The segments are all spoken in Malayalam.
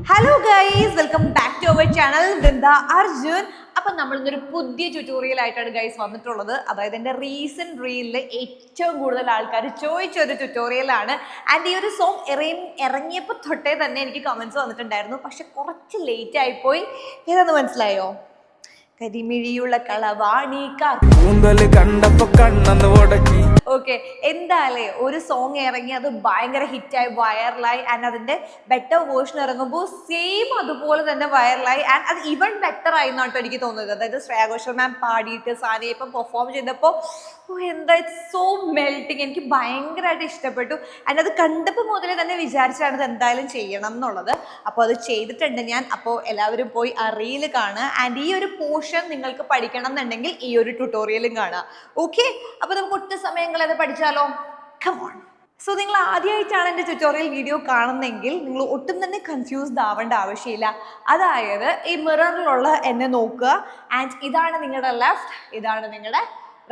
Hello guys, welcome back to our channel Vrinda Arjun. അപ്പം നമ്മൾ ഇന്നൊരു പുതിയ ട്യൂട്ടോറിയൽ ആയിട്ടാണ് ഗൈസ് വന്നിട്ടുള്ളത്. അതായത് എൻ്റെ റീസെൻറ്റ് റീലിൽ ഏറ്റവും കൂടുതൽ ആൾക്കാർ ചോദിച്ച ഒരു ട്യൂട്ടോറിയലാണ്. ആൻഡ് ഈ ഒരു സോങ് ഇറങ്ങിയപ്പോൾ തൊട്ടേ തന്നെ എനിക്ക് കമൻസ് വന്നിട്ടുണ്ടായിരുന്നു. പക്ഷെ കുറച്ച് ലേറ്റ് ആയിപ്പോയി. ഏതെന്ന് മനസ്സിലായോ? കരിമിഴിയുള്ള കളവാണിക്കാർ. ഓക്കെ, എന്തായാലേ ഒരു സോങ് ഇറങ്ങി അത് ഭയങ്കര ഹിറ്റായി വൈറലായി. ആൻഡ് അതിന്റെ ബെറ്റർ വേർഷൻ ഇറങ്ങുമ്പോൾ സെയിം അതുപോലെ തന്നെ വൈറലായി. ആൻഡ് അത് ഈവൻ ബെറ്റർ ആയി എന്നാട്ടോ എനിക്ക് തോന്നുന്നത്. അതായത് ശ്രേയ ഘോഷൽ മാം പാടിയിട്ട് സാനിയ ഇപ്പം പെർഫോം ചെയ്തപ്പോൾ എന്താ ഇറ്റ്സ് സോ മെൽറ്റിങ്. എനിക്ക് ഭയങ്കരമായിട്ട് ഇഷ്ടപ്പെട്ടു. ആൻഡ് അത് കണ്ടപ്പോൾ മുതലേ തന്നെ വിചാരിച്ചാണ് ഇത് എന്തായാലും ചെയ്യണം എന്നുള്ളത്. അപ്പോൾ അത് ചെയ്തിട്ടുണ്ട് ഞാൻ. അപ്പോൾ എല്ലാവരും പോയി ആ റീല് കാണുക. ആൻഡ് ഈ ഒരു പോർഷൻ നിങ്ങൾക്ക് പഠിക്കണം എന്നുണ്ടെങ്കിൽ ഈ ഒരു ട്യൂട്ടോറിയലും കാണുക. ഓക്കെ, അപ്പോൾ നമുക്ക് ഒട്ടും സമയങ്ങൾ അത് പഠിച്ചാലോ? കമോൺ. സോ നിങ്ങൾ ആദ്യമായിട്ടാണ് എൻ്റെ ട്യൂട്ടോറിയൽ വീഡിയോ കാണുന്നതെങ്കിൽ നിങ്ങൾ ഒട്ടും തന്നെ കൺഫ്യൂസ്ഡ് ആവേണ്ട ആവശ്യമില്ല. അതായത് ഈ മിററിലുള്ള എന്നെ നോക്കുക. ആൻഡ് ഇതാണ് നിങ്ങളുടെ ലെഫ്റ്റ്, ഇതാണ് നിങ്ങളുടെ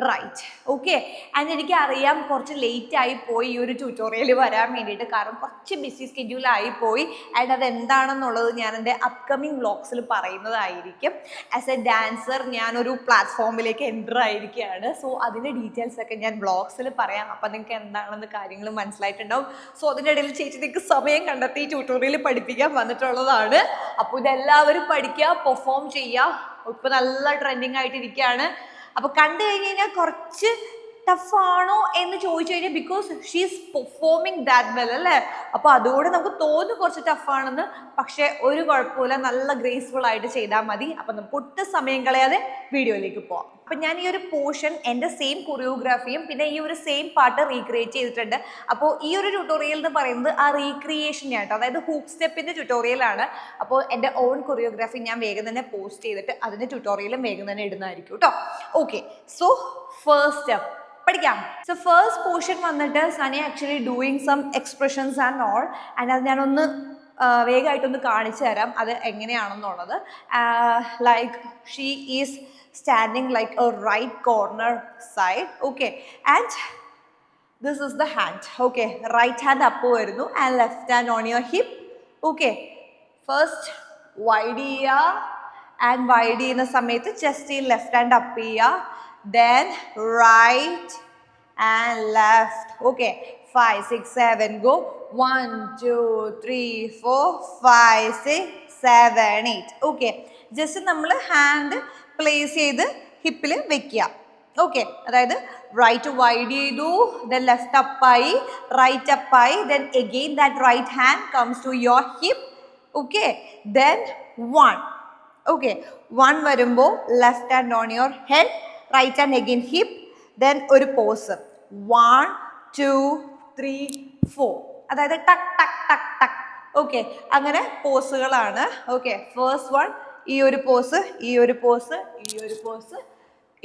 റൈറ്റ്. ഓക്കെ, ആൻഡ് എനിക്ക് അറിയാം കുറച്ച് ലേറ്റ് ആയി പോയി ഈ ഒരു ട്യൂട്ടോറിയൽ വരാൻ വേണ്ടിയിട്ട്. കാരണം കുറച്ച് ബിസി സ്കെഡ്യൂളായി പോയി. ആൻഡ് അത് എന്താണെന്നുള്ളത് ഞാൻ എൻ്റെ അപ്കമിങ് വ്ളോഗ്സിൽ പറയുന്നതായിരിക്കും. ആസ് എ ഡാൻസർ ഞാനൊരു പ്ലാറ്റ്ഫോമിലേക്ക് എൻ്റർ ആയിരിക്കുകയാണ്. സോ അതിൻ്റെ ഡീറ്റെയിൽസ് ഒക്കെ ഞാൻ വ്ളോഗ്സിൽ പറയാം. അപ്പം നിങ്ങൾക്ക് എന്താണെന്ന് കാര്യങ്ങൾ മനസ്സിലായിട്ടുണ്ടാവും. സോ അതിൻ്റെ ഇടയിൽ ചേച്ചി നിങ്ങൾക്ക് സമയം കണ്ടെത്തി ട്യൂട്ടോറിയൽ പഠിപ്പിക്കാൻ വന്നിട്ടുള്ളതാണ്. അപ്പോൾ ഇതെല്ലാവരും പഠിക്കുക, പെർഫോം ചെയ്യുക. ഇപ്പോൾ നല്ല ട്രെൻഡിങ് ആയിട്ടിരിക്കുകയാണ്. അപ്പോൾ കണ്ടു കഴിഞ്ഞ് കഴിഞ്ഞാൽ കുറച്ച് ടഫാണോ എന്ന് ചോദിച്ചു കഴിഞ്ഞാൽ because she is performing that well അല്ലേ. അപ്പോൾ അതുകൊണ്ട് നമുക്ക് തോന്നും കുറച്ച് ടഫാണെന്ന്. പക്ഷേ ഒരു കുഴപ്പമില്ല, നല്ല ഗ്രേസ്ഫുൾ ആയിട്ട് ചെയ്താൽ മതി. അപ്പം നമുക്ക് ഒട്ടും സമയം കളയാതെ വീഡിയോയിലേക്ക് പോവാം. അപ്പം ഞാൻ ഈ ഒരു പോർഷൻ എൻ്റെ സെയിം കൊറിയോഗ്രാഫിയും പിന്നെ ഈ ഒരു സെയിം പാട്ട് റീക്രിയേറ്റ് ചെയ്തിട്ടുണ്ട്. അപ്പോൾ ഈ ഒരു ട്യൂട്ടോറിയൽ എന്ന് പറയുന്നത് ആ റീക്രിയേഷൻ ആയിട്ട്, അതായത് ഹൂക്ക് സ്റ്റെപ്പിൻ്റെ ട്യൂട്ടോറിയലാണ്. അപ്പോൾ എൻ്റെ ഓൺ കൊറിയോഗ്രാഫി ഞാൻ വേഗം തന്നെ പോസ്റ്റ് ചെയ്തിട്ട് അതിൻ്റെ ട്യൂട്ടോറിയലും വേഗം തന്നെ ഇടുന്നതായിരിക്കും കേട്ടോ. ഓക്കെ, സോ ഫസ്റ്റ് സ്റ്റെപ്പ് പഠിക്കാം. സോ ഫസ്റ്റ് പോർഷൻ വന്നിട്ട് സനി actually doing some expressions and all. And അത് ഞാനൊന്ന് വേഗമായിട്ടൊന്ന് കാണിച്ചു തരാം അത് എങ്ങനെയാണെന്നുള്ളത്. Like she is standing like a right corner side. Okay, and this is the hand. Okay, right hand up varunu and left hand on your hip. Okay, first wide cheya and wide cheyna samayathu just in left hand up cheya, then right and left. Okay, 5 6 7 go. 1 2 3 4 5 6 7 8. Okay, just നമ്മൾ ഹാൻഡ് പ്ലേസ് ചെയ്ത് ഹിപ്പിൽ വെക്കുക. ഓക്കെ, അതായത് റൈറ്റ് വൈഡ് ചെയ്തു, ദെൻ ലെഫ്റ്റ് അപ്പായി, റൈറ്റ് അപ്പായി, then again that right hand comes to your hip. Okay, then 1. Okay, 1 വരുമ്പോൾ left hand on your head, right hand again hip, then ഒരു പോസ് 1 2 3 4. അതായത് ടക്ക് ടക്ക് ടക്ക് ടക്ക്. ഓക്കെ, അങ്ങനെ പോസുകളാണ്. ഓക്കെ, ഫസ്റ്റ് വൺ ഈ ഒരു പോസ്, ഈ ഒരു പോസ്, ഈ ഒരു പോസ്,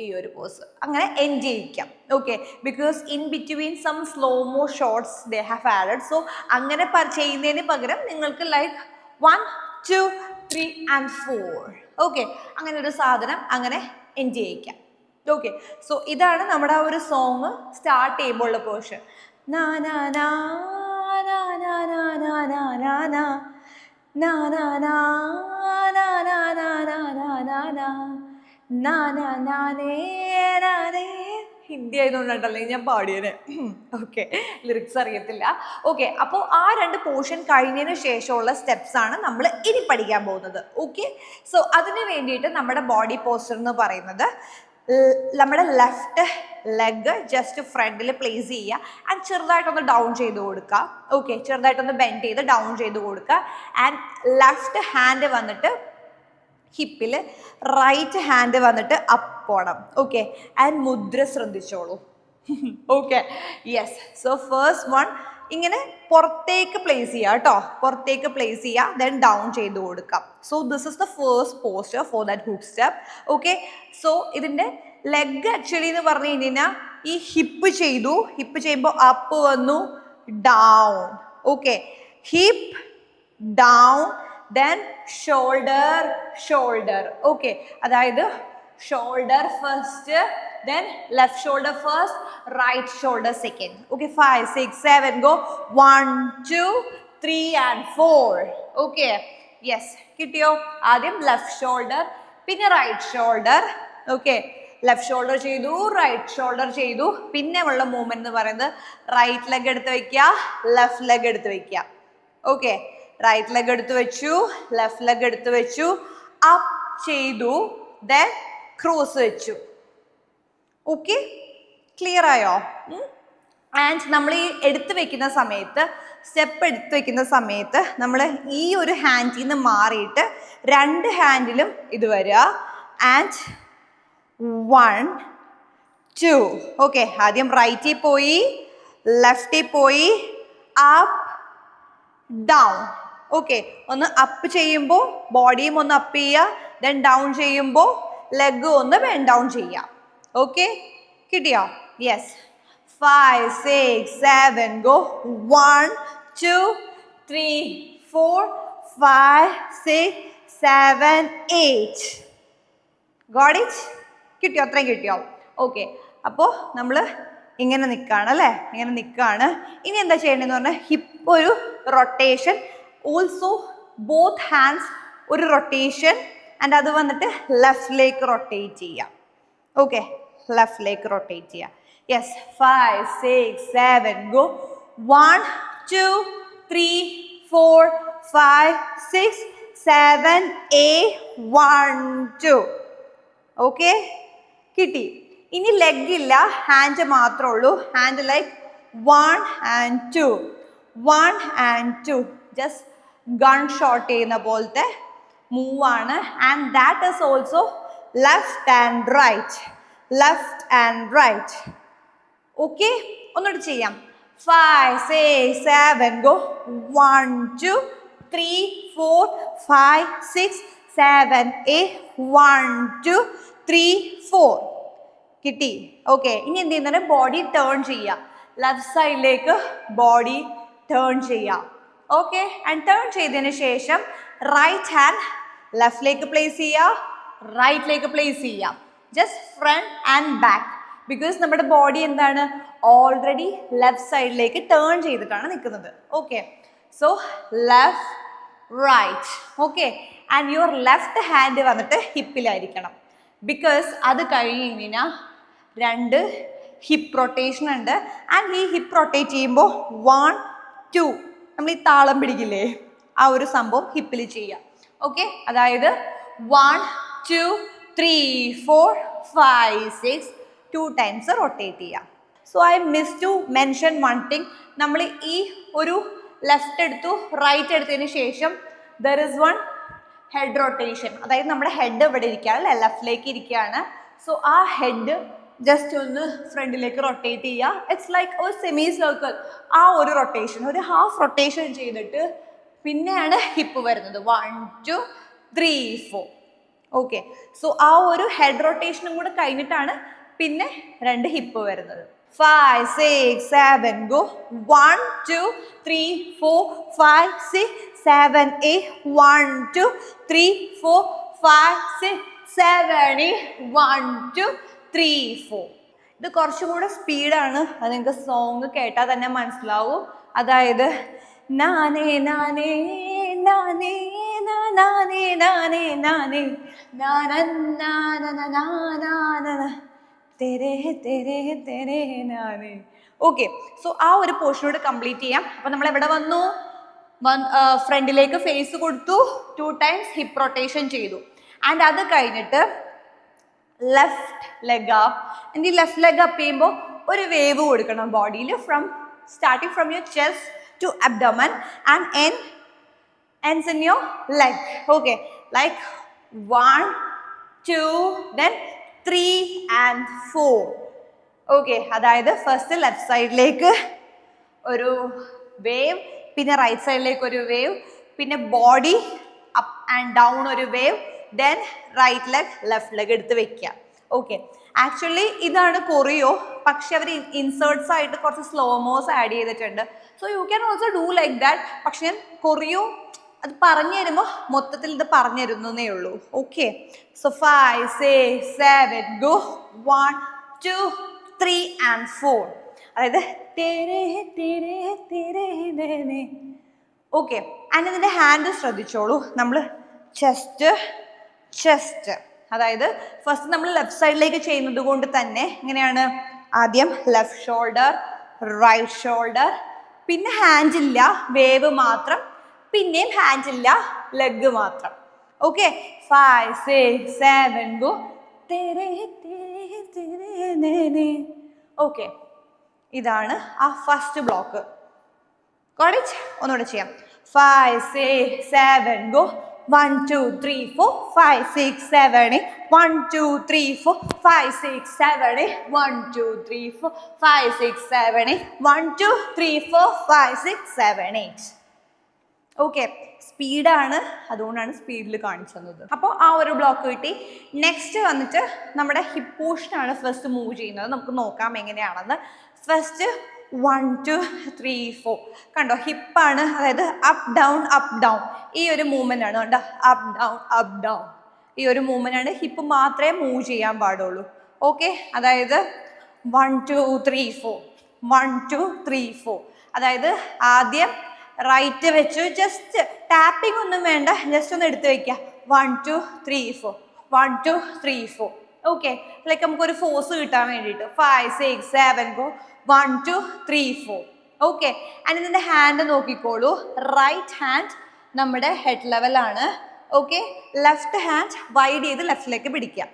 ഈ ഒരു പോസ്, അങ്ങനെ എൻഡ് ചെയ്യിക്കാം. Okay, because in between some slomo shots they have added. So അങ്ങനെ ചെയ്യുന്നതിന് പകരം നിങ്ങൾക്ക് ലൈക്ക് 1 2 3 and 4. ഓക്കെ, അങ്ങനെ ഒരു സാധനം അങ്ങനെ എൻഡ് ചെയ്യിക്കാം. ഓക്കെ, സോ ഇതാണ് നമ്മുടെ ആ ഒരു സോങ് സ്റ്റാർട്ട് ചെയ്യുമ്പോൾ ഉള്ള പോർഷൻ. നാ നാ നാ നാ നാ നാ നാ നാ നാ നാ na na na na na na na na na na na na na ne na ne. Hindi ആയതുകൊണ്ടല്ലേ ഞാൻ പാടിയത്. ഓക്കെ, ലിറിക്സ് അറിയത്തില്ല. ഓക്കെ, അപ്പോൾ ആ 2 പോർഷൻ കഴിഞ്ഞതിന് ശേഷമുള്ള സ്റ്റെപ്സ് ആണ് നമ്മൾ ഇനി പഠിക്കാൻ പോകുന്നത്. ഓക്കെ, സോ അതിന് വേണ്ടിയിട്ട് നമ്മുടെ ബോഡി പോസ്റ്റർ എന്ന് പറയുന്നത് നമ്മുടെ ലെഫ്റ്റ് ലെഗ് ജസ്റ്റ് ഫ്രണ്ടിൽ പ്ലേസ് ചെയ്യുക ആൻഡ് ചെറുതായിട്ടൊന്ന് ഡൗൺ ചെയ്ത് കൊടുക്കുക. ഓക്കെ, ചെറുതായിട്ടൊന്ന് ബെൻഡ് ചെയ്ത് ഡൗൺ ചെയ്ത് കൊടുക്കുക. ആൻഡ് ലെഫ്റ്റ് ഹാൻഡ് വന്നിട്ട് ഹിപ്പിൽ, റൈറ്റ് ഹാൻഡ് വന്നിട്ട് അപ്പ് പോകണം. ഓക്കെ, ആൻഡ് മുദ്ര ശ്രദ്ധിച്ചോളൂ. Okay, yes. So first one ഇങ്ങനെ പുറത്തേക്ക് പ്ലേസ് ചെയ്യുക കേട്ടോ, പുറത്തേക്ക് പ്ലേസ് ചെയ്യുക, ദെൻ ഡൗൺ ചെയ്ത് കൊടുക്കാം. So this is the first poster for that hook step. Okay, so ഇതിൻ്റെ ലെഗ് ആക്ച്വലി എന്ന് പറഞ്ഞു കഴിഞ്ഞാൽ ഈ ഹിപ്പ് ചെയ്തു, ഹിപ്പ് ചെയ്യുമ്പോൾ അപ്പ് വന്നു, down. Okay, hip down, then shoulder shoulder. Okay, അതായത് shoulder first, then left shoulder first, right shoulder second. Okay, 5 6 7 go. 1 2 3 and 4. Okay, yes, കിട്ടിയോ? ആദ്യം ലെഫ്റ്റ് ഷോൾഡർ, പിന്നെ right shoulder. Okay, left shoulder ചെയ്തു, റൈറ്റ് ഷോൾഡർ ചെയ്തു. പിന്നെ ഉള്ള മൂവ്മെന്റ് എന്ന് പറയുന്നത് റൈറ്റ് ലെഗ് എടുത്ത് വെക്കുക, ലെഫ്റ്റ് ലെഗ് എടുത്ത് വെക്കുക. ഓക്കെ, റൈറ്റ് ലെഗ് എടുത്ത് വെച്ചു, ലെഫ്റ്റ് ലെഗ് എടുത്ത് വെച്ചു, അപ്പ് ചെയ്തു, ദെൻ ക്രോസ് വെച്ചു. ഓക്കെ, ക്ലിയർ ആയോ? ആൻഡ് നമ്മൾ ഈ എടുത്തു വെക്കുന്ന സമയത്ത്, സ്റ്റെപ്പ് എടുത്തു വെക്കുന്ന സമയത്ത് നമ്മൾ ഈ ഒരു ഹാൻഡിൽ നിന്ന് മാറിയിട്ട് രണ്ട് ഹാൻഡിലും ഇത് വരിക. ആൻഡ് 1 2. ഓക്കെ, ആദ്യം റൈറ്റിൽ പോയി, ലെഫ്റ്റിൽ പോയി, അപ്പ് ഡൗൺ. ഓക്കെ, ഒന്ന് അപ്പ് ചെയ്യുമ്പോൾ ബോഡിയും ഒന്ന് അപ്പ് ചെയ്യുക, ദെൻ ഡൗൺ ചെയ്യുമ്പോൾ ലെഗ് ഒന്ന് ബെൻഡ് ഡൗൺ ചെയ്യുക. ഓക്കെ, കിട്ടിയോ? യെസ്. 5 6 7 go. 1 2 3 4 5 6 7 8. Got it? കിട്ടിയോ? അത്രയും കിട്ടിയോ? ഓക്കെ, അപ്പോൾ നമ്മൾ ഇങ്ങനെ നിൽക്കുകയാണ് അല്ലേ, ഇങ്ങനെ നിൽക്കുകയാണ്. ഇനി എന്താ ചെയ്യേണ്ടതെന്ന് പറഞ്ഞാൽ ഹിപ്പ് ഒരു റൊട്ടേഷൻ, ഓൾസോ ബോത്ത് ഹാൻഡ്സ് ഒരു റൊട്ടേഷൻ, ആൻഡ് അത് വന്നിട്ട് ലെഫ്റ്റിലേക്ക് റൊട്ടേറ്റ് ചെയ്യാം. ഓക്കെ, ലെഫ്റ്റിലേക്ക് റൊട്ടേറ്റ് ചെയ്യാം. യെസ്. 5 6 7 go. 1 2 3 4 5 6 7 8 1 2. ഓക്കെ, കിട്ടി. ഇനി ലെഗ് ഇല്ല, ഹാൻഡ് മാത്രമേ ഉള്ളൂ. Hand like 1 and 2 1 and 2, just gun shot ചെയ്യുന്ന പോലത്തെ മൂവ് ആണ്. And that is also left and right, left and right. Okay, ഒന്നുകൂടി ചെയ്യാം. 5 6 7 go. 1 2 3 4 5 6 7 8 1 2 3 4. കിട്ടി. ഓക്കെ, ഇനി എന്ത് ചെയ്യുന്നത്, ബോഡി ടേൺ ചെയ്യുക, ലെഫ്റ്റ് സൈഡിലേക്ക് ബോഡി ടേൺ ചെയ്യുക. ഓക്കെ, ആൻഡ് ടേൺ ചെയ്തതിന് ശേഷം റൈറ്റ് ഹാൻഡ് ലെഫ്റ്റിലേക്ക് പ്ലേസ് ചെയ്യുക, റൈറ്റിലേക്ക് പ്ലേസ് ചെയ്യുക. Just front and back, because നമ്മുടെ ബോഡി എന്താണ്, ഓൾറെഡി ലെഫ്റ്റ് സൈഡിലേക്ക് ടേൺ ചെയ്തിട്ടാണ് നിൽക്കുന്നത്. Okay, so left right. Okay, and your left hand വന്നിട്ട് ഹിപ്പിലായിരിക്കണം, ബിക്കോസ് അത് കഴിഞ്ഞ് കഴിഞ്ഞാൽ രണ്ട് ഹിപ്പ് റൊട്ടേഷൻ ഉണ്ട്. ആൻഡ് ഈ ഹിപ്പ് റൊട്ടേറ്റ് ചെയ്യുമ്പോൾ 1 2 നമ്മൾ ഈ താളം പിടിക്കില്ലേ, ആ ഒരു സംഭവം ഹിപ്പിൽ ചെയ്യാം. ഓക്കെ, അതായത് 1 2 3 4 5 6 2 times റൊട്ടേറ്റ് ചെയ്യാം. So I miss to mention one thing. നമ്മൾ ഈ ഒരു ലെഫ്റ്റ് എടുത്തു, റൈറ്റ് എടുത്തതിന് ശേഷം there is one head rotation, അതായത് നമ്മുടെ ഹെഡ് ഇവിടെ ഇരിക്കുകയാണ് അല്ലേ, ലെഫ്റ്റിലേക്ക് ഇരിക്കുകയാണ്. സോ ആ ഹെഡ് ജസ്റ്റ് ഒന്ന് ഫ്രണ്ടിലേക്ക് റൊട്ടേറ്റ് ചെയ്യുക. ഇറ്റ്സ് ലൈക്ക് ഒരു സെമി സർക്കിൾ. ആ ഒരു റൊട്ടേഷൻ, ഒരു ഹാഫ് റൊട്ടേഷൻ ചെയ്തിട്ട് പിന്നെയാണ് ഹിപ്പ് വരുന്നത്. 1 2 3 4. ഓക്കെ, സോ ആ ഒരു ഹെഡ് റൊട്ടേഷനും കൂടെ കഴിഞ്ഞിട്ടാണ് പിന്നെ രണ്ട് ഹിപ്പ് വരുന്നത്. 5 6 7 go. 1 2 3 4 5 6 7 8 1 2 3 4 5 6 7 8 1 2 3 4. ഇത് കുറച്ചും കൂടെ സ്പീഡാണ്, അത് നിങ്ങൾക്ക് സോങ് കേട്ടാൽ തന്നെ മനസ്സിലാവും. അതായത് നാനേ നാനേ നാനേ നാനേ നാനേ നാനേ നാനേ തെരേ തെരേ തെരേ നാനേ. ഓക്കെ, സോ ആ ഒരു പോർഷനോട് കംപ്ലീറ്റ് ചെയ്യാം. അപ്പം നമ്മൾ എവിടെ വന്നു, ഫ്രണ്ടിലേക്ക് ഫേസ് കൊടുത്തു, 2 times ഹിപ്പ് റൊട്ടേഷൻ ചെയ്തു. ആൻഡ് അത് കഴിഞ്ഞിട്ട് ലെഫ്റ്റ് ലെഗ് അപ്പ്. ഈ ലെഫ്റ്റ് ലെഗ് അപ്പ് ചെയ്യുമ്പോൾ ഒരു വേവ് കൊടുക്കണം ബോഡിയിൽ, starting from your chest to abdomen and ends in your leg. Okay, like 1 2 then 3 and 4. Okay, അതായത് ഫസ്റ്റ് ലെഫ്റ്റ് സൈഡിലേക്ക് ഒരു വേവ്, പിന്നെ റൈറ്റ് സൈഡിലേക്ക് ഒരു വേവ്, പിന്നെ ബോഡി അപ്പ് ആൻഡ് ഡൗൺ ഒരു wave, then right leg left leg എടുത്ത് വെക്കുക. ഓക്കെ, ആക്ച്വലി ഇതാണ് കൊറിയോ, പക്ഷെ അവർ ഇൻസേർട്സ് ആയിട്ട് കുറച്ച് സ്ലോമോസ് ആഡ് ചെയ്തിട്ടുണ്ട്. So you can also do like that. പക്ഷെ ഞാൻ കൊറിയോ അത് പറഞ്ഞു തരുമ്പോൾ മൊത്തത്തിൽ ഇത് പറഞ്ഞു തരുന്നേ ഉള്ളൂ. Okay, so 5 6 7 go. 1 2 3 and 4. അതായത് ഓക്കെ. ആൻഡ് ഇതിൻ്റെ ഹാൻഡ് ശ്രദ്ധിച്ചോളൂ. നമ്മൾ ചെസ്റ്റ് അതായത് ഫസ്റ്റ് നമ്മൾ ലെഫ്റ്റ് സൈഡിലേക്ക് ചെയ്യുന്നത് കൊണ്ട് തന്നെ എങ്ങനെയാണ്, ആദ്യം ലെഫ്റ്റ് ഷോൾഡർ, റൈറ്റ് ഷോൾഡർ, പിന്നെ ഹാൻഡ് ഇല്ല, വേവ് മാത്രം, പിന്നെയും ഹാൻഡ് ഇല്ല, ലെഗ് മാത്രം. Okay, 5 6 7 go. ഓക്കെ, ഇതാണ് ആ ഫസ്റ്റ് ബ്ലോക്ക്. Got it? ഒന്നുകൂടെ ചെയ്യാം. 5 6 7 go. 1 2 3 4 5 6 7 8 1 2 3 4 5 6 7 8 1 2 3 4 5 6 7 8 1 2 3 4 5 6 7 8. ഓക്കെ, സ്പീഡാണ്, അതുകൊണ്ടാണ് സ്പീഡിൽ കാണിച്ചു തന്നത്. അപ്പോൾ ആ ഒരു ബ്ലോക്ക് കിട്ടി. നെക്സ്റ്റ് വന്നിട്ട് നമ്മുടെ ഹിപ്പ് പോർഷനാണ് ഫസ്റ്റ് മൂവ് ചെയ്യുന്നത്. നമുക്ക് നോക്കാം എങ്ങനെയാണെന്ന്. ഫസ്റ്റ് 1 2 3 4 കണ്ടോ, ഹിപ്പാണ്, അതായത് അപ്പ് ഡൗൺ ഈ ഒരു മൂവ്മെൻ്റ് ആണ്. കണ്ടോ, അപ്പ് ഡൗൺ ഈ ഒരു മൂവ്മെൻ്റ് ആണ്. ഹിപ്പ് മാത്രമേ മൂവ് ചെയ്യാൻ പാടുള്ളൂ. ഓക്കെ, അതായത് 1 2 3 4 1 2 3 4. അതായത് ആദ്യം റൈറ്റ് വെച്ച് ജസ്റ്റ് ടാപ്പിംഗ് ഒന്നും വേണ്ട, ജസ്റ്റ് ഒന്ന് എടുത്ത് വെക്കുക. 1 2 3 4 1 2 3 4. ഓക്കെ, ലൈക്ക് നമുക്കൊരു ഫോഴ്സ് കിട്ടാൻ വേണ്ടിയിട്ട് 5 6 7 ഗോ. 1 2 3 4. ഓക്കെ, ആൻഡ് ഇതിൻ്റെ ഹാൻഡ് നോക്കിക്കോളൂ. റൈറ്റ് ഹാൻഡ് നമ്മുടെ ഹെഡ് ലെവലാണ്. ഓക്കെ, ലെഫ്റ്റ് ഹാൻഡ് വൈഡ് ചെയ്ത് ലെഫ്റ്റിലേക്ക് പിടിക്കുക.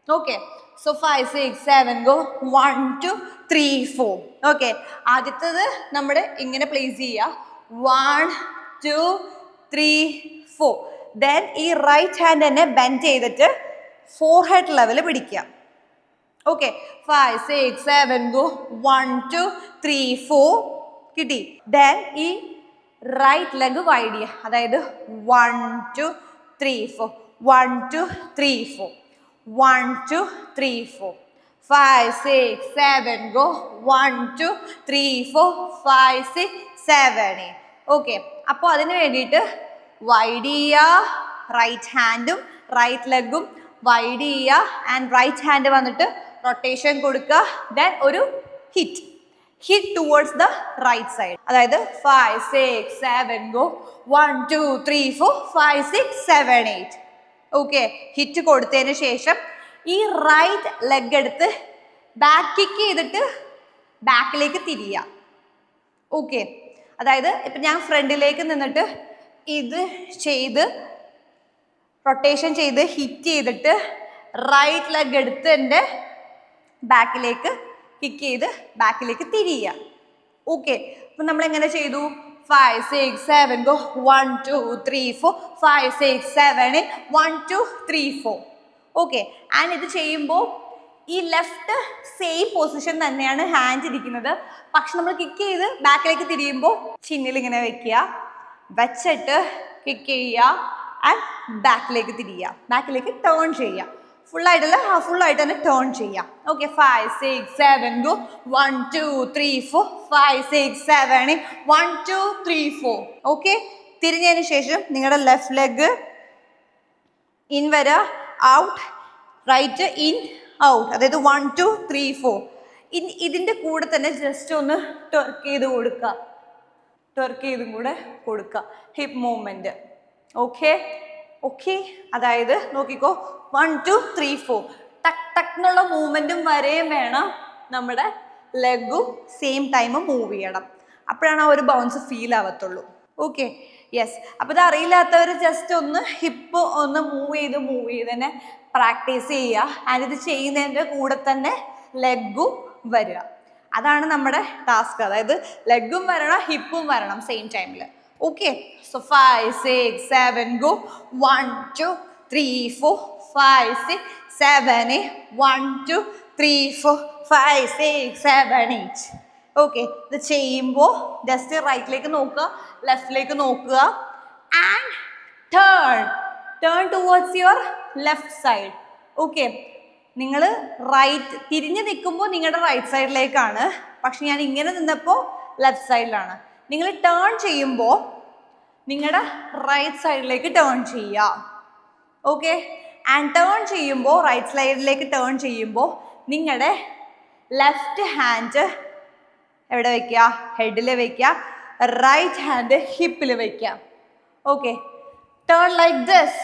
Okay, so 5 6 7 go. 1 2 3 4. ഓക്കെ, ആദ്യത്തത് നമ്മുടെ ഇങ്ങനെ പ്ലേസ് ചെയ്യുക. 1 2 3 4. ദെൻ ഈ റൈറ്റ് ഹാൻഡ് തന്നെ ബെൻഡ് ചെയ്തിട്ട് ഫോർ ഹെഡ് ലെവൽ പിടിക്കുക. Okay, 5 6 7 go. 1 2 3 4 കിട്ടി. ദെൻ ഈ റൈറ്റ് ലെഗ് വൈഡ് ചെയ്യുക, അതായത് 1 2 3 4 1 2 3 4 1 2 3 4 5 6 7 ഗോ. 1 2 3 4 5 6 7 8. ഓക്കെ, അപ്പോൾ അതിന് വേണ്ടിയിട്ട് വൈഡ് ചെയ്യുക, റൈറ്റ് ഹാൻഡും റൈറ്റ് ലെഗും വൈഡ് ചെയ്യുക, ആൻഡ് റൈറ്റ് ഹാൻഡ് വന്നിട്ട് റൊട്ടേഷൻ കൊടുക്കുക. ദെൻ ഒരു hit towards the right side, അതായത് 5 6 7 ഗോ. 1 2 3 4 5 6 7 8. ഓക്കെ, ഹിറ്റ് കൊടുത്തതിന് ശേഷം ഈ റൈറ്റ് ലെഗ് എടുത്ത് ബാക്ക് കിക്ക് ചെയ്തിട്ട് ബാക്കിലേക്ക് തിരിയുക. ഓക്കെ, അതായത് ഇപ്പം ഞാൻ ഫ്രണ്ടിലേക്ക് നിന്നിട്ട് ഇത് ചെയ്ത് റൊട്ടേഷൻ ചെയ്ത് ഹിറ്റ് ചെയ്തിട്ട് റൈറ്റ് ലെഗ് എടുത്ത് എൻ്റെ ബാക്കിലേക്ക് കിക്ക് ചെയ്ത് ബാക്കിലേക്ക് തിരിയുക. ഓക്കെ, അപ്പം നമ്മൾ എങ്ങനെ ചെയ്തു? 5 6 7 ഗോ. 1 2 3 4 5 6 7 8 1 2 3 4. ഓക്കെ, ആൻഡ് ഇത് ചെയ്യുമ്പോൾ ഈ ലെഫ്റ്റ് സെയിം പൊസിഷൻ തന്നെയാണ് ഹാൻഡ് ഇരിക്കുന്നത്. പക്ഷെ നമ്മൾ കിക്ക് ചെയ്ത് ബാക്കിലേക്ക് തിരിയുമ്പോൾ ചിന്നിൽ ഇങ്ങനെ വെക്കുക, വെച്ചിട്ട് കിക്ക് ചെയ്യുക ആൻഡ് ബാക്കിലേക്ക് തിരിയുക, ബാക്കിലേക്ക് ടേൺ ചെയ്യുക. ഫുള്ളായിട്ടല്ല, ഫുള്ളായിട്ട് തന്നെ ടേൺ ചെയ്യാം. Okay, 5 6 7 go. 1 2 3 4 5 6 7 8 1 2 3 4. ഓക്കെ, തിരിഞ്ഞതിന് ശേഷം നിങ്ങളുടെ ലെഫ്റ്റ് ലെഗ് ഇൻ വരിക, ഔട്ട്, റൈറ്റ് ഇൻ ഔട്ട്, അതായത് 1 2 3 4. ഇതിൻ്റെ കൂടെ തന്നെ ജസ്റ്റ് ഒന്ന് ടർക്ക് ചെയ്ത് കൊടുക്കുക, ടർക്ക് ചെയ്തും കൂടെ കൊടുക്കുക, ഹിപ്പ് മൂവ്മെൻറ്റ്. ഓക്കെ, അതായത് നോക്കിക്കോ, 1 2 3 4 ടക്ക് ടക്ക് എന്നുള്ള മൂവ്മെൻറ്റും വരെയും വേണം. നമ്മുടെ ലെഗും സെയിം ടൈം മൂവ് ചെയ്യണം, അപ്പോഴാണ് ആ ഒരു ബൗൺസ് ഫീൽ ആവത്തുള്ളൂ. Okay, yes. അപ്പോൾ ഇത് അറിയില്ലാത്തവർ ജസ്റ്റ് ഒന്ന് ഹിപ്പ് ഒന്ന് മൂവ് ചെയ്ത് തന്നെ പ്രാക്ടീസ് ചെയ്യുക. ആൻഡ് ഇത് ചെയ്യുന്നതിൻ്റെ കൂടെ തന്നെ ലെഗും വരിക. അതാണ് നമ്മുടെ ടാസ്ക്, അതായത് ലെഗും വരണം, ഹിപ്പും വരണം സെയിം ടൈമിൽ. Okay, so 5 6 7 go. 1 2 3 4 5 6 7 8 1 2 3 4 5 6 7 8. ഓക്കെ, ഇത് ചെയ്യുമ്പോൾ ജസ്റ്റ് റൈറ്റിലേക്ക് നോക്കുക, ലെഫ്റ്റിലേക്ക് നോക്കുക, and turn towards your left side. Okay, നിങ്ങൾ റൈറ്റ് തിരിഞ്ഞ് നിൽക്കുമ്പോൾ നിങ്ങളുടെ റൈറ്റ് സൈഡിലേക്കാണ്, പക്ഷെ ഞാൻ ഇങ്ങനെ നിന്നപ്പോൾ ലെഫ്റ്റ് സൈഡിലാണ്. നിങ്ങൾ ടേൺ ചെയ്യുമ്പോൾ നിങ്ങളുടെ റൈറ്റ് സൈഡിലേക്ക് ടേൺ ചെയ്യുക. ഓക്കെ, ആൻഡ് ടേൺ ചെയ്യുമ്പോൾ റൈറ്റ് സൈഡിലേക്ക് ടേൺ ചെയ്യുമ്പോൾ നിങ്ങളുടെ ലെഫ്റ്റ് ഹാൻഡ് എവിടെ വയ്ക്കുക? ഹെഡിൽ വയ്ക്കുക. റൈറ്റ് ഹാൻഡ് ഹിപ്പിൽ വയ്ക്കാം. Okay, turn like this.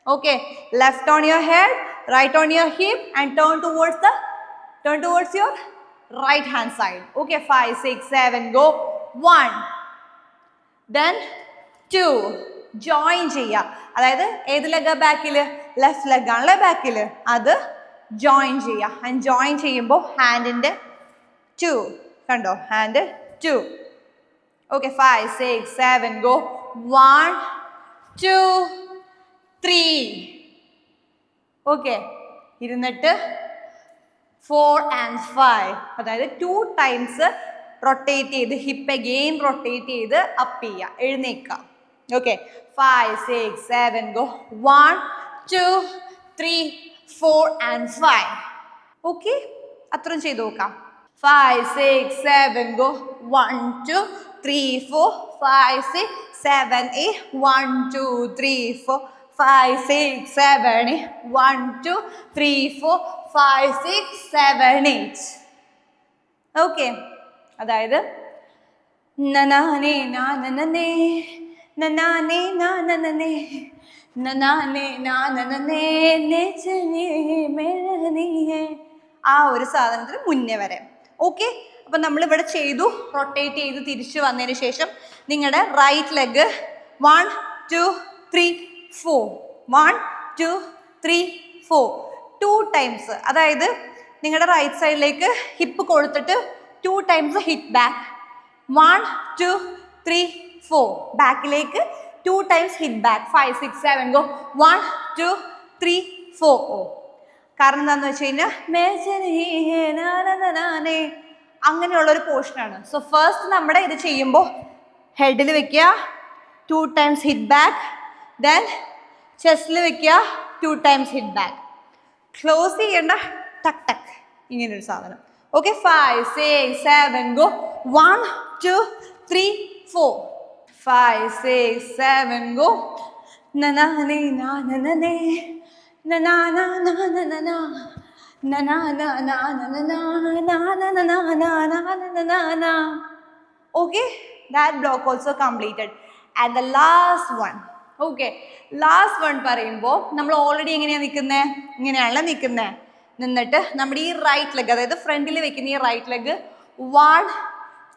Okay, left on your head, right on your hip and turn towards your right hand side. Okay, 5 6 7 go. 1, then 2. Join ചെയ്യുക. അതായത് ഏത് ലെഗാ ബാക്കിൽ? ലെഫ്റ്റ് ലെഗ് ആണല്ലേ ബാക്കിൽ, അത് ജോയിൻ ചെയ്യുക. ആൻഡ് ജോയിൻ ചെയ്യുമ്പോൾ ഹാൻഡിൻ്റെ 2 കണ്ടോ, ഹാൻഡ് 2. Okay, 5 6 7 go. 1 2 3. ഓക്കെ, ഇരുന്നിട്ട് 4 and 5. അതായത് 2 times റൊട്ടേറ്റ് ചെയ്ത് ഹിപ്പ് അഗെയിൻ റൊട്ടേറ്റ് ചെയ്ത് അപ്പ് ചെയ്യുക, എഴുന്നേക്കുക. Okay, 5 6 7 go. 1 2 3 4 and 5. ഓക്കെ, അത്രയും ചെയ്ത് നോക്കാം. 5 6 7 go. 1 2 3 4 5 6 7 8. 1 2 3 4 5 6 7 8. 1 2 3 4 5 6 7 8. ഓക്കെ, അതായത് നനാനേ നാനനേ നനാനേ നാനനേ നനാനേ നാനനേ നെച്ചനേ മേനനേ, ആ ഒരു സാധനത്തിന് മുന്നേ വരെ. ഓക്കെ, അപ്പം നമ്മളിവിടെ ചെയ്തു. റൊട്ടേറ്റ് ചെയ്ത് തിരിച്ചു വന്നതിന് ശേഷം നിങ്ങളുടെ റൈറ്റ് ലെഗ് 1 2 3 4 1 2 3 4 2 times. അതായത് നിങ്ങളുടെ റൈറ്റ് സൈഡിലേക്ക് ഹിപ്പ് കൊടുത്തിട്ട് 2 times ഹിറ്റ് ബാക്ക്. 1 2 3 4 ബാക്കിലേക്ക് 2 times ഹിറ്റ് ബാക്ക്. 5 6 7 go. 1 2 3 4. കാരണം എന്താണെന്ന് വെച്ച് കഴിഞ്ഞാൽ അങ്ങനെയുള്ളൊരു പോർഷനാണ്. സോ ഫസ്റ്റ് നമ്മുടെ ഇത് ചെയ്യുമ്പോൾ ഹെഡിൽ വെക്കുക, 2 times ഹിറ്റ് ബാക്ക്. ദെൻ ചെസ്റ്റിൽ വെക്കുക, 2 times ഹിറ്റ് ബാക്ക്. ക്ലോസ് ചെയ്യേണ്ട ടക്ക് ടക്ക് ഇങ്ങനൊരു സാധനം. Okay, 5 6 7 go. 1 2 3 4 5 6 7 go. നനാനേ നാനനേ നനാനാ നാനനനാ നനാനാ നാനനനാ. Okay, that block also completed. And the last one. Okay, last one പറയുമ്പോൾ നമ്മൾ ഓൾറെഡി എങ്ങനെയാണ് നിൽക്കുന്നത്? ഇങ്ങനെയാണല്ലോ നിൽക്കുന്നത്. നിന്നിട്ട് നമ്മുടെ ഈ റൈറ്റ് ലെഗ്, അതായത് ഫ്രണ്ടിൽ വെക്കുന്ന ഈ റൈറ്റ് ലെഗ് 1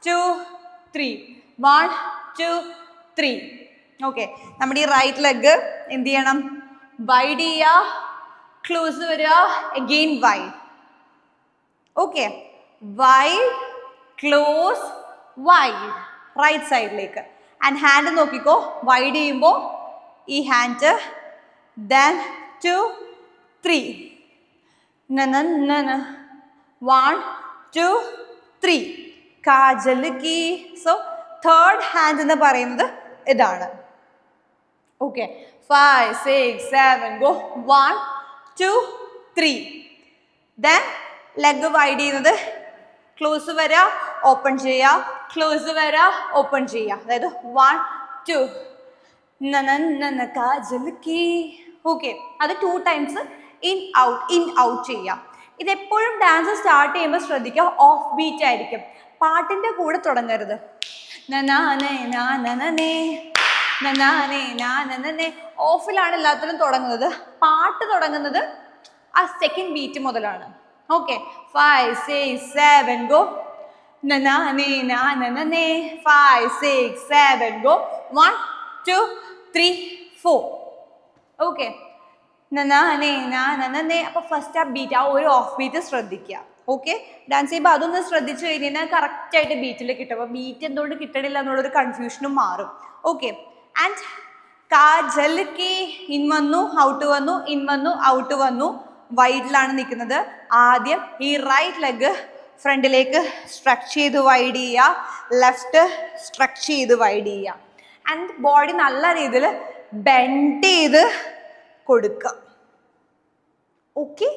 2 3 1 2 3. ഓക്കെ, നമ്മുടെ ഈ റൈറ്റ് ലെഗ് എന്ത് ചെയ്യണം? വൈഡ് ചെയ്യുക, ക്ലോസ് വരിക, again wide. Okay, wide close wide right സൈഡിലേക്ക്. ആൻഡ് ഹാൻഡ് നോക്കിക്കോ, വൈഡ് ചെയ്യുമ്പോൾ ഈ ഹാൻഡ്, ദെൻ 2 3 നന 1 2 3 കാജൽ കി. സോ തേർഡ് ഹാൻഡ് എന്ന് പറയുന്നത് ഇതാണ്. Okay, 5 6 7 go. 1 2 3. Then leg wide ചെയ്യുന്നത് ക്ലോസ് വരാ, ഓപ്പൺ ചെയ്യുക, ക്ലോസ് വരാ, ഓപ്പൺ ചെയ്യുക. അതായത് 1 2 നന കാജൽ കി. ഓക്കെ, അത് 2 times ഇൻ ഔട്ട് ചെയ്യാം. ഇതെപ്പോഴും ഡാൻസ് സ്റ്റാർട്ട് ചെയ്യുമ്പോൾ ശ്രദ്ധിക്കുക, ഓഫ് ബീറ്റ് ആയിരിക്കും. പാട്ടിൻ്റെ കൂടെ തുടങ്ങരുത്. നനാനേ നാനനേ നനാനേ നാനനേ ഓഫിലാണ് എല്ലാത്തിലും തുടങ്ങുന്നത്. പാട്ട് തുടങ്ങുന്നത് ആ സെക്കൻഡ് ബീറ്റ് മുതലാണ്. Okay, 5 6 7 go. നനാനേ നാനനേ 5 6 7 go. 1 2 3 4. ഓക്കെ, നനാനേ നാനനേ. അപ്പോൾ ഫസ്റ്റ് ആ ബീറ്റ്, ആ ഒരു ഓഫ് ബീറ്റ് ശ്രദ്ധിക്കുക. ഓക്കെ, ഡാൻസ് ചെയ്യുമ്പോൾ അതൊന്ന് ശ്രദ്ധിച്ചു കഴിഞ്ഞാൽ കറക്റ്റായിട്ട് ബീറ്റിൽ കിട്ടും. അപ്പോൾ ബീറ്റ് എന്തുകൊണ്ട് കിട്ടണില്ല എന്നുള്ളൊരു കൺഫ്യൂഷനും മാറും. ഓക്കെ, ആൻഡ് കാജൽ കി. ഇൻ വന്നു, ഔട്ട് വന്നു, ഇൻ വന്നു, ഔട്ട് വന്നു. വൈഡിലാണ് നിൽക്കുന്നത്. ആദ്യം ഈ റൈറ്റ് ലെഗ് ഫ്രണ്ടിലേക്ക് സ്ട്രെച്ച് ചെയ്ത് വൈഡ് ചെയ്യുക, ലെഫ്റ്റ് സ്ട്രെച്ച് ചെയ്ത് വൈഡ് ചെയ്യുക. ആൻഡ് ബോഡി നല്ല രീതിയിൽ ബെൻഡ് ചെയ്ത് കൊടുക്കുക. Okay,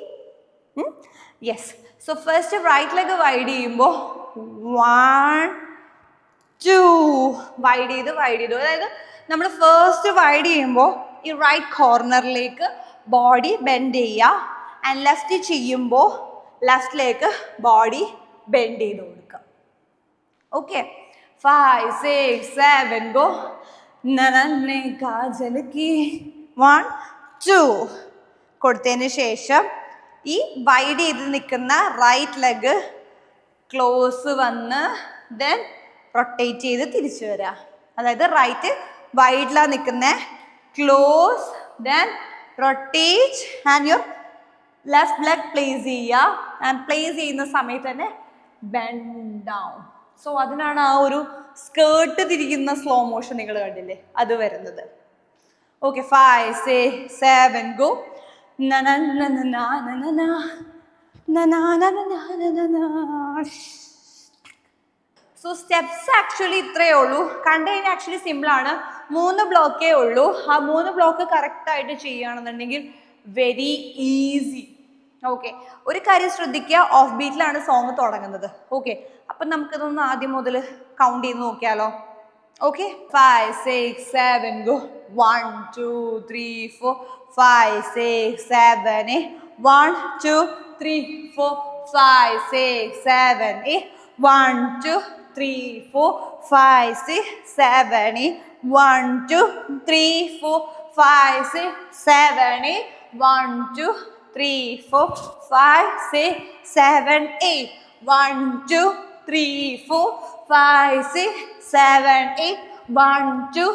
yes. So first right leg wide ചെയ്യുമ്പോൾ 1 2 വൈഡ് ചെയ്തു. അതായത് നമ്മൾ ഫസ്റ്റ് വൈഡ് ചെയ്യുമ്പോൾ ഈ റൈറ്റ് കോർണറിലേക്ക് ബോഡി ബെൻഡ് ചെയ്യുക. ആൻഡ് ലെഫ്റ്റ് ചെയ്യുമ്പോൾ ലെഫ്റ്റിലേക്ക് ബോഡി ബെൻഡ് ചെയ്ത് കൊടുക്കുക. Okay, 5 6 7 go. നനന്നെ കാജൽ കി 1 2 കൊടുത്തതിന് ശേഷം ഈ വൈഡ് ചെയ്ത് നിൽക്കുന്ന റൈറ്റ് ലെഗ് ക്ലോസ് വന്ന് ദെൻ റൊട്ടേറ്റ് ചെയ്ത് തിരിച്ചു വരാം. അതായത് റൈറ്റ് വൈഡിലാണ് നിൽക്കുന്നത്, close then rotate and your left leg place ചെയ്യുക. ആൻഡ് പ്ലേസ് ചെയ്യുന്ന സമയത്ത് തന്നെ ബെൻഡ് ഡൗൺ. സോ അതിനാണ് ആ ഒരു സ്കേർട്ട് തിരിക്കുന്ന സ്ലോ മോഷൻ നിങ്ങൾ കണ്ടില്ലേ അത് വരുന്നത്. Okay 5 6 7 go. So steps actually ഇത്രയേ ഉള്ളൂ. കണ്ടു കഴിഞ്ഞാൽ ആക്ച്വലി സിമ്പിളാണ്. 3 ബ്ലോക്കേ ഉള്ളൂ. ആ 3 ബ്ലോക്ക് കറക്റ്റായിട്ട് ചെയ്യുകയാണെന്നുണ്ടെങ്കിൽ വെരി ഈസി. ഓക്കെ, ഒരു കാര്യം ശ്രദ്ധിക്കുക, ഓഫ് ബീറ്റിലാണ് സോങ് തുടങ്ങുന്നത്. ഓക്കെ, അപ്പം നമുക്കിതൊന്ന് ആദ്യം മുതൽ കൗണ്ട് ചെയ്ത് നോക്കിയാലോ. Okay 5 6 7 go. 1 2 3 4 5 6 7 8 1 2 3 4 5 6 7 8 1 2 3 4 5 6 7 8 1 2 3 4 5 6 7 8 1 2 3 4 5 6 7 8 1 2 3 4 5 6 7 8 1 2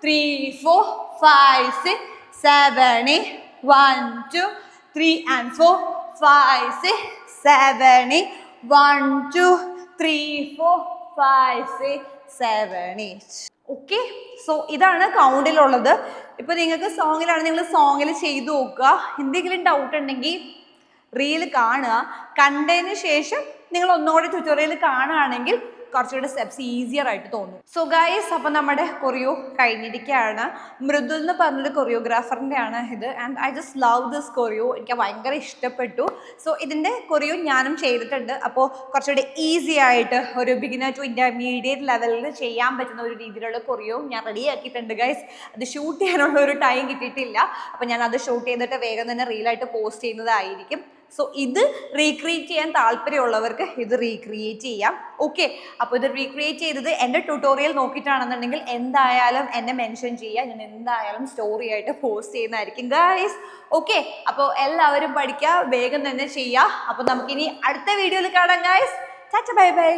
3 4 5 6 7 8 1 2 3 and 4 5 6 7 8 1 2 3 4 5 6 7 8. Okay, so ഇതാണ് കൗണ്ടിലുള്ളത്. ഇപ്പൊ നിങ്ങൾക്ക് സോങ്ങിലാണ്, നിങ്ങൾ സോങ്ങിൽ ചെയ്തു നോക്കുക. എന്തെങ്കിലും ഡൗട്ട് ഉണ്ടെങ്കിൽ റീൽ കാണുക. കണ്ടതിന് ശേഷം നിങ്ങൾ ഒന്നുകൂടി ട്യൂട്ടോറിയൽ കാണുകയാണെങ്കിൽ കുറച്ചുകൂടി സ്റ്റെപ്സ് ഈസിയർ ആയിട്ട് തോന്നും. സോ ഗൈസ്, അപ്പം നമ്മുടെ കൊറിയോ കഴിഞ്ഞിരിക്കുകയാണ്. മൃദുൽ എന്ന് പറഞ്ഞൊരു കൊറിയോഗ്രാഫറിൻ്റെ ആണ് ഇത്. And I just love this choreo. എനിക്ക് ഭയങ്കര ഇഷ്ടപ്പെട്ടു. സോ ഇതിൻ്റെ കൊറിയോ ഞാനും ചെയ്തിട്ടുണ്ട്. അപ്പോൾ കുറച്ചുകൂടി ഈസി ആയിട്ട് ഒരു ബിഗിനർ ടു ഇൻ്റർമീഡിയറ്റ് ലെവലിൽ ചെയ്യാൻ പറ്റുന്ന ഒരു രീതിയിലുള്ള കൊറിയോ ഞാൻ റെഡി ആക്കിയിട്ടുണ്ട് ഗൈസ്. അത് ഷൂട്ട് ചെയ്യാനുള്ള ഒരു ടൈം കിട്ടിയിട്ടില്ല. അപ്പോൾ ഞാൻ അത് ഷൂട്ട് ചെയ്തിട്ട് വേഗം തന്നെ റീലായിട്ട് പോസ്റ്റ് ചെയ്യുന്നതായിരിക്കും. സോ ഇത് റീക്രിയേറ്റ് ചെയ്യാൻ താല്പര്യമുള്ളവർക്ക് ഇത് റീക്രിയേറ്റ് ചെയ്യാം. ഓക്കെ, അപ്പോൾ ഇത് റീക്രിയേറ്റ് ചെയ്തത് എൻ്റെ ട്യൂട്ടോറിയൽ നോക്കിയിട്ടാണെന്നുണ്ടെങ്കിൽ എന്തായാലും എന്നെ മെൻഷൻ ചെയ്യുക. ഞാൻ എന്തായാലും സ്റ്റോറി ആയിട്ട് പോസ്റ്റ് ചെയ്യുന്നതായിരിക്കും ഗൈസ്. ഓക്കെ, അപ്പോൾ എല്ലാവരും പഠിക്കുക, വേഗം തന്നെ ചെയ്യുക. അപ്പോൾ നമുക്കിനി അടുത്ത വീഡിയോയിൽ കാണാം ഗൈസ്. Tata bye bye.